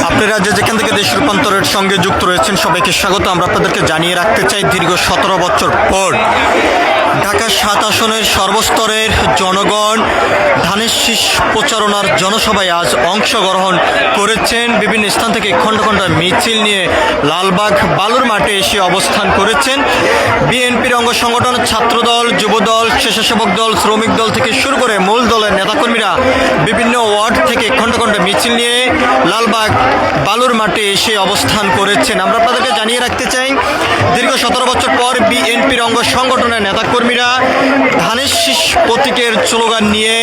আপনারা যেখান থেকে দেশ রূপান্তরের সঙ্গে যুক্ত রয়েছেন সবাইকে স্বাগত। আমরা আপনাদেরকে জানিয়ে রাখতে চাই, দীর্ঘ 17 বছর পর ঢাকা 7 আসনের সর্বস্তরের জনগণ ধানের শীষ প্রচারণার জনসভায় আজ অংশগ্রহণ করেছেন। বিভিন্ন স্থান থেকে খণ্ড খণ্ড মিছিল নিয়ে লালবাগ বালুর মাঠে এসে অবস্থান করেছেন। বিএনপির অঙ্গ সংগঠন, ছাত্রদল, যুবদল, স্বেচ্ছাসেবক দল, শ্রমিক দল থেকে শুরু করে মূল দলের নেতাকর্মীরা বিভিন্ন ওয়ার্ড থেকে খণ্ড খণ্ড মিছিল নিয়ে লালবাগ বালুর মাঠে এসে অবস্থান করেছেন। আমরা আপনাদেরকে জানিয়ে রাখতে চাই, দীর্ঘ 17 বছর পর বিএনপির অঙ্গ সংগঠনের নেতাকর্মীরা ধানের শীষ প্রতীকের স্লোগান নিয়ে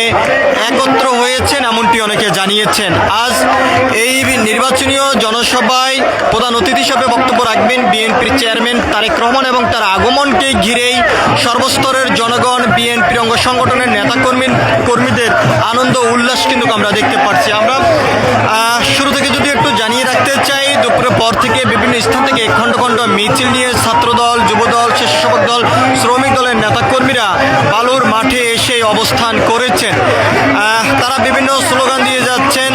একত্র হয়েছেন, এমনটি অনেকে জানিয়েছেন। আজ এই নির্বাচনীয় জনসভায় প্রধান অতিথি হিসেবে বক্তব্য রাখবেন বিএনপির চেয়ারম্যান তারেক রহমান এবং তার আগমনকে ঘিরেই সর্বস্তরের জনগণ, বিএনপির অঙ্গ সংগঠনের কর্মীদের আনন্দ উল্লাস কিন্তু আমরা দেখতে পাচ্ছি। আমরা শুরু থেকে যদি একটু জানিয়ে রাখতে চাই, দুপুরের পর থেকে বিভিন্ন স্থান থেকে খণ্ড খণ্ড মিছিল নিয়ে ছাত্রদল, যুবদল, স্বেচ্ছাসেবক দল, শ্রমিক দলের নেতাকর্মীরা বালুর মাঠে এসে অবস্থান করেছেন। তারা বিভিন্ন স্লোগান দিয়ে যাচ্ছেন।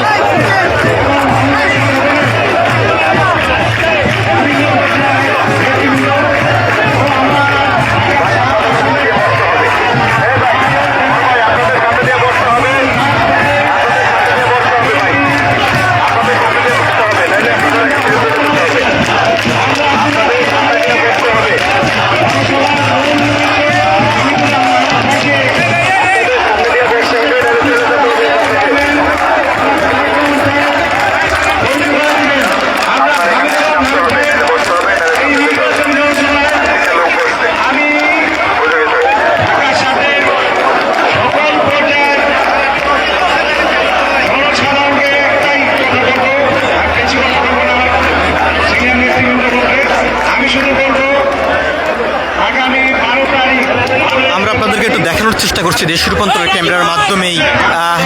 চেষ্টা করছি দেশ রূপান্তরের ক্যামেরার মাধ্যমেই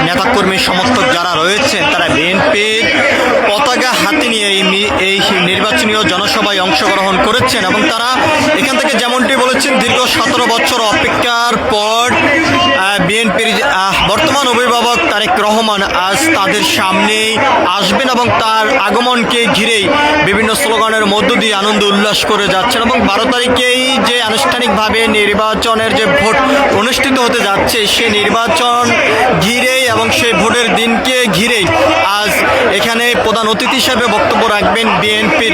নেতাকর্মী সমর্থক যারা রয়েছেন তারা বিএনপির পতাকা হাতে নিয়ে এই নির্বাচনীয় জনসভায় অংশগ্রহণ করেছেন এবং তারা এখান থেকে যেমনটি বলেছেন, দীর্ঘ 17 বছর অপেক্ষার পর বিএনপির বর্তমান অভিভাবক তারেক রহমান আজ তাদের সামনে আসবেন এবং তার আগমনকে ঘিরেই বিভিন্ন স্লোগানের মধ্য দিয়ে আনন্দ উল্লাস করে যাচ্ছেন এবং 12 তারিখেই যে আনুষ্ঠানিকভাবে নির্বাচনের যে ভোট অনুষ্ঠিত হতে যাচ্ছে, সেই নির্বাচন ঘিরেই এবং সেই ভোটের দিনকে ঘিরেই আজ এখানে প্রধান অতিথি হিসেবে বক্তব্য রাখবেন বিএনপির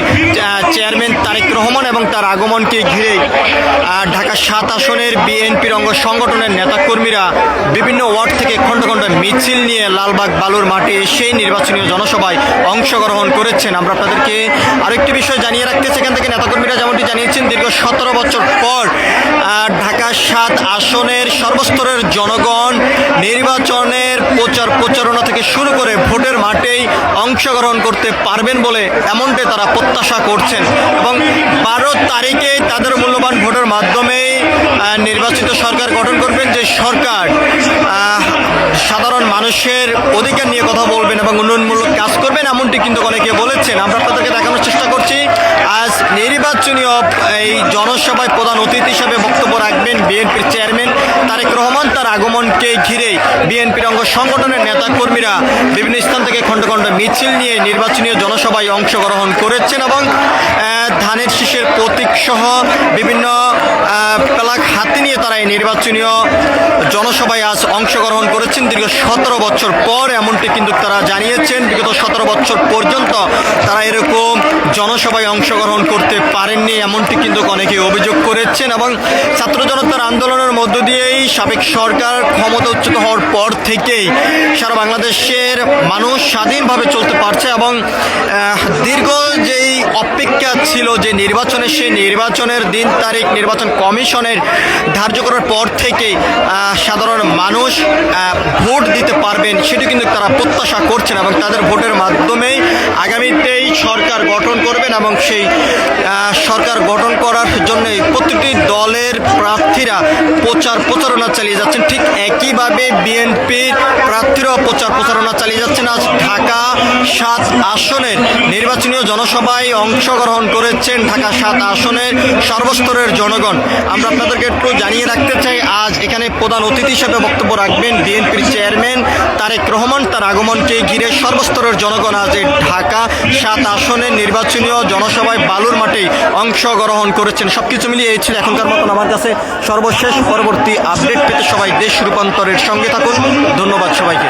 চেয়ারম্যান তারেক রহমান এবং তার আগমনকে ঘিরেই ঢাকা 7 আসনের বিএনপির অঙ্গ সংগঠনের নেতাকর্মীরা বিভিন্ন ওয়ার্ড থেকে খণ্ড খণ্ড মিছিল নিয়ে লালবাগ বালুর মাঠে সেই নির্বাচনীয় জনসভায় অংশগ্রহণ করেছেন। আমরা আপনাদেরকে আরেকটি বিষয় জানিয়ে রাখতে চাই, এখান থেকে নেতাকর্মীরা যেমনটি জানিয়েছেন, দীর্ঘ 17 বছর পর ঢাকা 7 আসনের সর্বস্তরের জনগণ নির্বাচনের প্রচারণা থেকে শুরু করে ভোটের মাঠেই অংশগ্রহণ করতে পারবেন বলে এমনটাই তারা প্রত্যাশা করছেন এবং 12 তারিখে তাদের মূল্যবান ভোটের মাধ্যমে নির্বাচিত সরকার গঠন করবেন, যে সরকার সাধারণ মানুষের অধিকার নিয়ে কথা বলবেন এবং উন্নয়নমূলক কাজ করবেন, এমনটি কিন্তু অনেকে বলেছেন। আমরা আপনাদেরকে দেখানোর চেষ্টা করছি, আজ নির্বাচনীয় এই জনসভায় প্রধান অতিথি হিসাবে বক্তব্য রাখবেন বিএনপির চেয়ারম্যান তারেক রহমান। তার আগমনকে ঘিরে বিএনপির অঙ্গ সংগঠনের নেতাকর্মীরা বিভিন্ন স্থান থেকে খণ্ড খণ্ড মিছিল নিয়ে নির্বাচনীয় জনসভায় অংশগ্রহণ করেছেন এবং ধানের শীষের প্রতীক সহ বিভিন্ন প্লাক হাতে নিয়ে তারা এই নির্বাচনীয় জনসভায় আজ অংশগ্রহণ করেছেন দীর্ঘ 17 বছর পর, এমনটি কিন্তু তারা জানিয়েছেন। বিগত 17 বছর পর্যন্ত তারা এরকম জনসভায় অংশগ্রহণ করতে পারেননি, এমনটি কিন্তু অনেকে অভিযোগ করেছেন এবং ছাত্র জনতার আন্দোলনের মধ্য দিয়েই সাবেক সরকার ক্ষমতাচ্যুত হওয়ার পর থেকেই সারা বাংলাদেশের মানুষ স্বাধীনভাবে চলতে পারছে এবং দীর্ঘ যেই অপেক্ষা ছিল যে নির্বাচনে, সেই নির্বাচনের দিন তারিখ নির্বাচন কমিশনের ধার্য করার পর থেকে সাধারণ মানুষ ভোট দিতে পারবেন সেটি কিন্তু তারা প্রত্যাশা করছেন এবং তাদের ভোটের মাধ্যমেই আগামীতেই সরকার গঠন করবেন এবং সেই সরকার গঠন করার জন্য প্রতিটি দলের প্রার্থীরা প্রচারণা চালিয়ে যাচ্ছেন। ঠিক একইভাবে বিএনপির প্রার্থীরাও প্রচারণা চালিয়ে যাচ্ছেন। আজ ঢাকা 7 আসনের নির্বাচনীয় জনসভায় অংশগ্রহণ করেছেন ঢাকা 7 আসনের সর্বস্তরের জনগণ। আমরা আপনাদেরকে একটু জানিয়ে রাখতে চাই, আজ এখানে প্রধান অতিথি হিসেবে বক্তব্য রাখবেন বিএনপির চেয়ারম্যান তারেক রহমান। তার আগমনকে ঘিরে সর্বস্তরের জনগণ আজ এই ঢাকা 7 আসনের নির্বাচনীয় জনসভায় বালুর মাঠে অংশগ্রহণ করেছেন। সবকিছু মিলিয়ে এই ছিল এখনকার মতন আমার কাছে সর্বশেষ। পরবর্তী আপডেট পেতে সবাই দেশ রূপান্তরের সঙ্গে থাকুন। ধন্যবাদ সবাইকে।